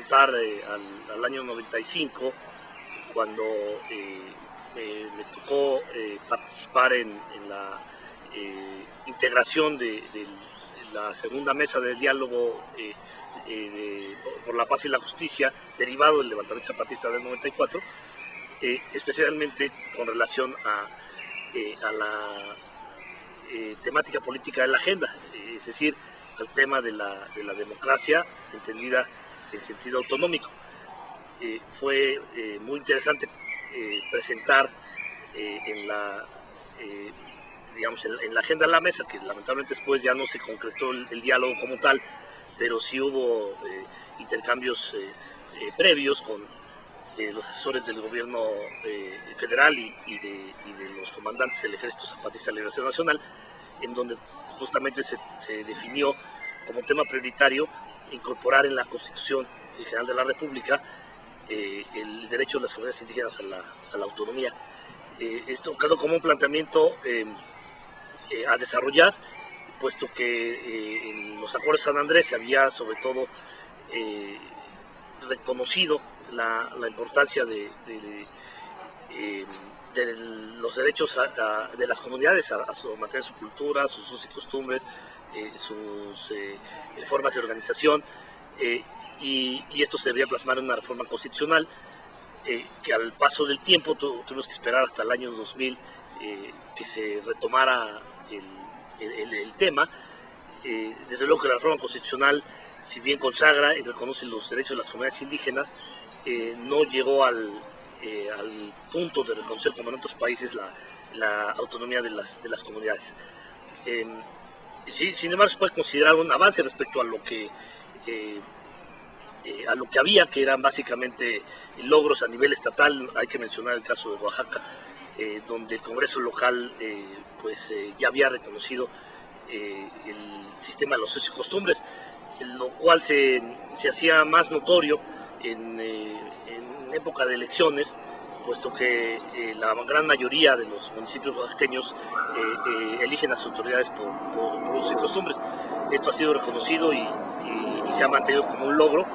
remontar al año 95, cuando me tocó participar en la integración de la segunda mesa del diálogo por la paz y la justicia, derivado del levantamiento zapatista del 94, especialmente con relación a la temática política de la agenda, es decir, al tema de la democracia entendida en sentido autonómico. Fue muy interesante presentar en la agenda de la mesa, que lamentablemente después ya no se concretó el diálogo como tal, pero sí hubo intercambios previos con los asesores del gobierno federal y de los comandantes del Ejército Zapatista de Liberación Nacional, en donde justamente se definió como tema prioritario incorporar en la Constitución General de la República el derecho de las comunidades indígenas a la autonomía. Esto quedó como un planteamiento a desarrollar, puesto que en los acuerdos de San Andrés se había sobre todo reconocido la importancia de los derechos de las comunidades a mantener su cultura, sus usos y costumbres, sus formas de organización, y esto se debería plasmar en una reforma constitucional que al paso del tiempo tuvimos que esperar hasta el año 2000 que se retomara el tema. Desde luego que la reforma constitucional, si bien consagra y reconoce los derechos de las comunidades indígenas, no llegó al punto de reconocer, como en otros países, la autonomía de las comunidades. Sí, sin embargo, se puede considerar un avance respecto a lo que había, que eran básicamente logros a nivel estatal. Hay que mencionar el caso de Oaxaca, donde el Congreso local ya había reconocido el sistema de los usos y costumbres, lo cual se hacía más notorio en época de elecciones, puesto que la gran mayoría de los municipios oaxaqueños eligen a sus autoridades por usos y costumbres. Esto ha sido reconocido y se ha mantenido como un logro,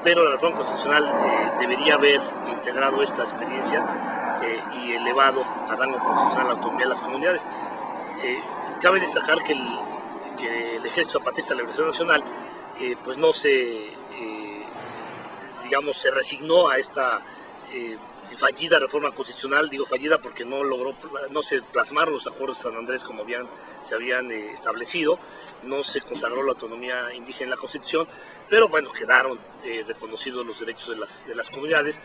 pero la reforma constitucional debería haber integrado esta experiencia y elevado a rango constitucional la autonomía de las comunidades. Cabe destacar que el Ejército Zapatista de Liberación Nacional no se resignó a esta fallida reforma constitucional. Digo fallida porque no se plasmaron los acuerdos de San Andrés como se habían establecido, no se consagró la autonomía indígena en la Constitución, pero bueno, quedaron reconocidos los derechos de las comunidades,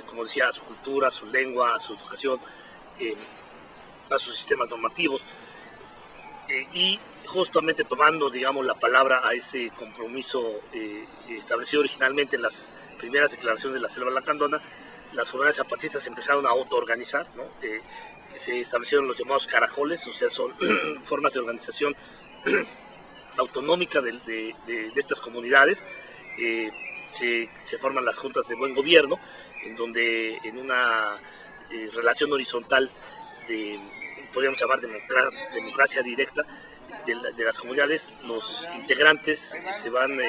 como decía, a su cultura, a su lengua, a su educación, a sus sistemas normativos, y justamente tomando, la palabra a ese compromiso establecido originalmente en las primeras declaraciones de la Selva Lacandona, las comunidades zapatistas empezaron a autoorganizar, ¿no? Se establecieron los llamados caracoles, o sea, son formas de organización autonómica de estas comunidades. Se forman las juntas de buen gobierno, en donde en una relación horizontal podríamos llamar democracia directa de las comunidades, los integrantes se van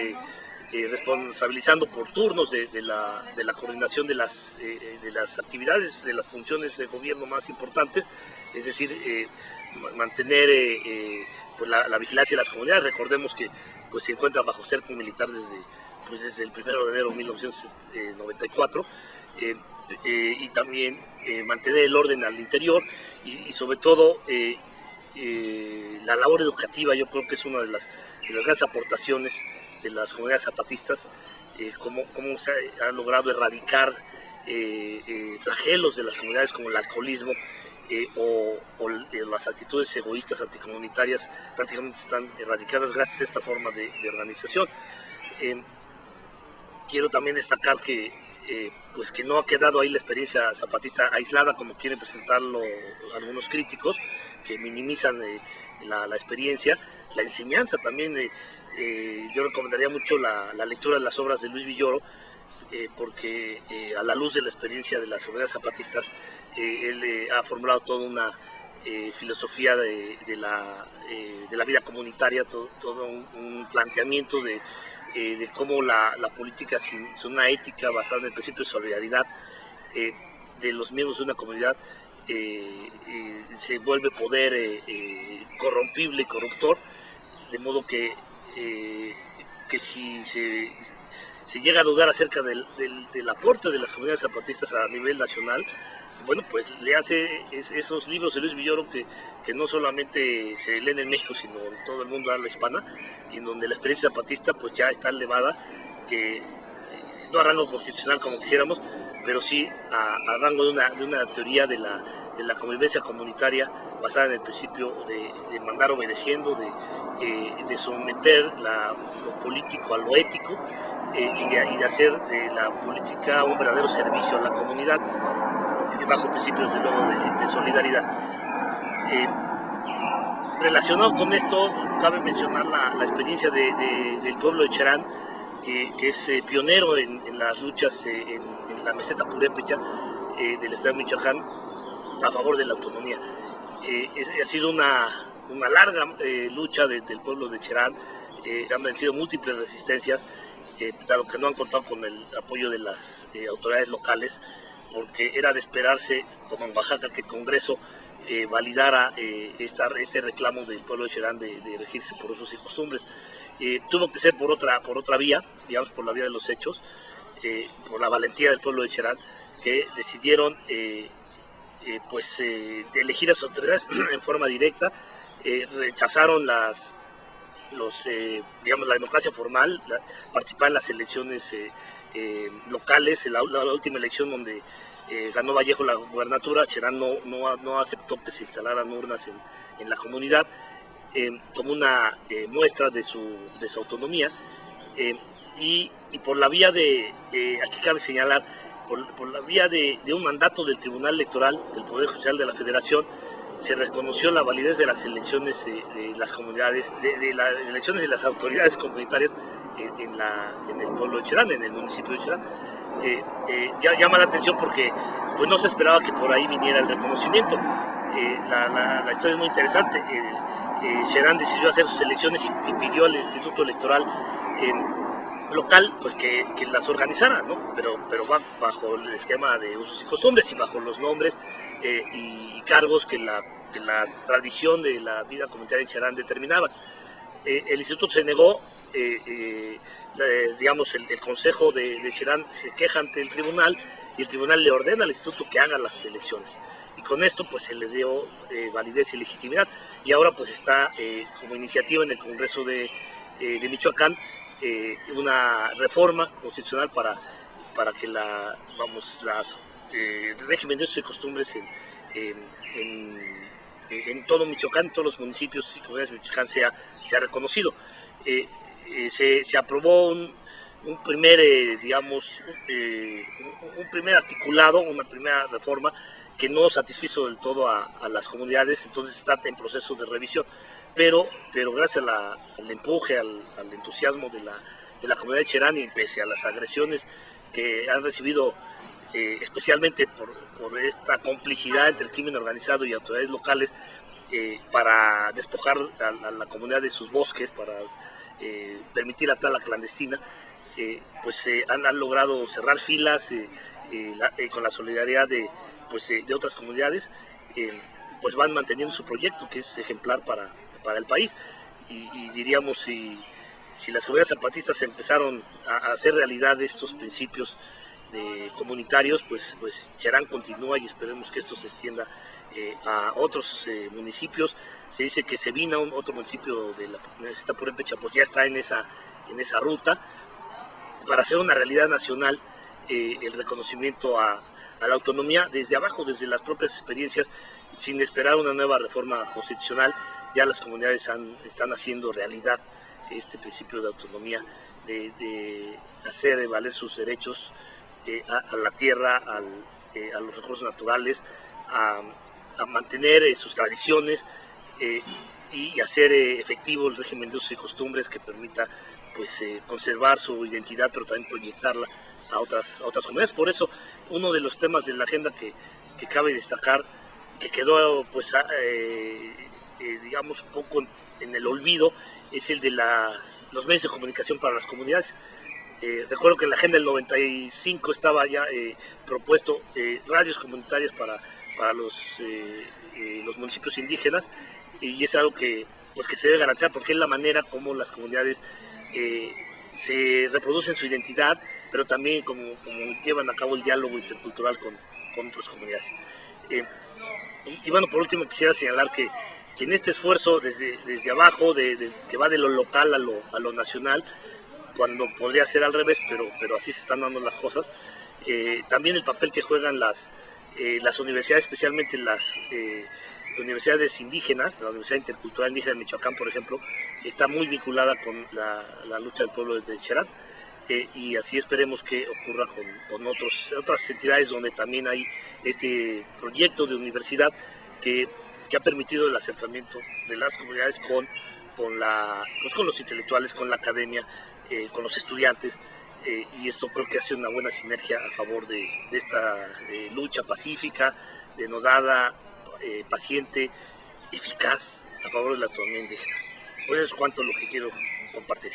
responsabilizando por turnos de la coordinación de las actividades, de las funciones de gobierno más importantes, es decir, mantener la vigilancia de las comunidades. Recordemos que se encuentra bajo cerco militar desde el 1 de enero de 1994, y también mantener el orden al interior y sobre todo la labor educativa. Yo creo que es una de las grandes aportaciones de las comunidades zapatistas, cómo se ha logrado erradicar flagelos de las comunidades como el alcoholismo o las actitudes egoístas anticomunitarias. Prácticamente están erradicadas gracias a esta forma de organización. Quiero también destacar que no ha quedado ahí la experiencia zapatista aislada, como quieren presentarlo algunos críticos, que minimizan la experiencia, la enseñanza también. Yo recomendaría mucho la lectura de las obras de Luis Villoro, porque a la luz de la experiencia de las comunidades zapatistas, él ha formulado toda una filosofía de la vida comunitaria, todo un planteamiento de de cómo la política sin una ética basada en el principio de solidaridad de los miembros de una comunidad se vuelve poder corrompible y corruptor, de modo que si se llega a dudar acerca del aporte de las comunidades zapatistas a nivel nacional, bueno, pues le hace esos libros de Luis Villoro que no solamente se leen en México, sino en todo el mundo de habla hispana, y en donde la experiencia zapatista pues ya está elevada, no a rango constitucional como quisiéramos, pero sí a rango de una teoría de la convivencia comunitaria basada en el principio de mandar obedeciendo, de someter lo político a lo ético, y de hacer de la política un verdadero servicio a la comunidad, bajo principios de luego de solidaridad. Relacionado con esto, cabe mencionar la experiencia del pueblo de Cherán, que es pionero en las luchas en la meseta purépecha del estado de Michoacán a favor de la autonomía. Ha sido una larga lucha del pueblo de Cherán. Han vencido múltiples resistencias, dado que no han contado con el apoyo de las autoridades locales, porque era de esperarse, como en Oaxaca, que el Congreso validara este reclamo del pueblo de Cherán de regirse por usos y costumbres. Tuvo que ser por otra vía, digamos por la vía de los hechos, por la valentía del pueblo de Cherán, que decidieron elegir a las autoridades en forma directa, rechazaron la democracia formal, participar en las elecciones locales. La última elección donde ganó Vallejo la gubernatura, Cherán no aceptó que se instalaran urnas en la comunidad, como una muestra de su autonomía, y por la vía aquí cabe señalar, por la vía de un mandato del Tribunal Electoral del Poder Judicial de la Federación, se reconoció la validez de las elecciones de las comunidades, de las elecciones de las autoridades comunitarias en el pueblo de Cherán, en el municipio de Cherán. Llama la atención porque pues no se esperaba que por ahí viniera el reconocimiento. La historia es muy interesante. Cherán decidió hacer sus elecciones y pidió al Instituto Electoral local pues que las organizara, ¿no? Pero va bajo el esquema de usos y costumbres y bajo los nombres y cargos que la tradición de la vida comunitaria en Cherán determinaba. El instituto se negó, digamos, el consejo de Cherán se queja ante el tribunal y el tribunal le ordena al instituto que haga las elecciones, y con esto pues se le dio validez y legitimidad, y ahora pues está como iniciativa en el Congreso de Michoacán una reforma constitucional para que las régimen de usos y costumbres en todo Michoacán, en todos los municipios y comunidades de Michoacán sea reconocido. Se aprobó un primer, un primer articulado, una primera reforma que no satisfizo del todo a las comunidades, entonces está en proceso de revisión. Pero gracias al empuje, al entusiasmo de la comunidad de Cherán, y pese a las agresiones que han recibido, especialmente por esta complicidad entre el crimen organizado y autoridades locales, para despojar a la comunidad de sus bosques, para permitir la tala clandestina, han logrado cerrar filas con la solidaridad de otras comunidades, pues van manteniendo su proyecto, que es ejemplar para el país, y diríamos, si las comunidades zapatistas empezaron a hacer realidad estos principios comunitarios, pues Cherán continúa, y esperemos que esto se extienda a otros municipios. Se dice que Sevina, otro municipio de la meseta purépecha, pues ya está en esa ruta para hacer una realidad nacional el reconocimiento a la autonomía desde abajo, desde las propias experiencias, sin esperar una nueva reforma constitucional. Ya las comunidades están haciendo realidad este principio de autonomía, de hacer valer sus derechos a la tierra, a los recursos naturales, a mantener sus tradiciones, y hacer efectivo el régimen de usos y costumbres que permita conservar su identidad, pero también proyectarla a otras comunidades. Por eso, uno de los temas de la agenda que cabe destacar, que quedó digamos un poco en el olvido, es el de los medios de comunicación para las comunidades. Recuerdo que en la agenda del 95 estaba ya propuesto radios comunitarias para los municipios indígenas, y es algo que, pues, que se debe garantizar, porque es la manera como las comunidades se reproducen su identidad, pero también como llevan a cabo el diálogo intercultural con otras comunidades. Y bueno, por último quisiera señalar que en este esfuerzo desde abajo, que va de lo local a lo nacional, cuando podría ser al revés, pero así se están dando las cosas, también el papel que juegan las universidades, especialmente las universidades indígenas, la Universidad Intercultural Indígena de Michoacán, por ejemplo, está muy vinculada con la lucha del pueblo de Xerán, y así esperemos que ocurra con otras entidades donde también hay este proyecto de universidad que ha permitido el acercamiento de las comunidades con los intelectuales, con la academia, con los estudiantes, y esto creo que hace una buena sinergia a favor de esta lucha pacífica, denodada, paciente, eficaz, a favor de la autonomía indígena. Pues eso es cuanto lo que quiero compartir.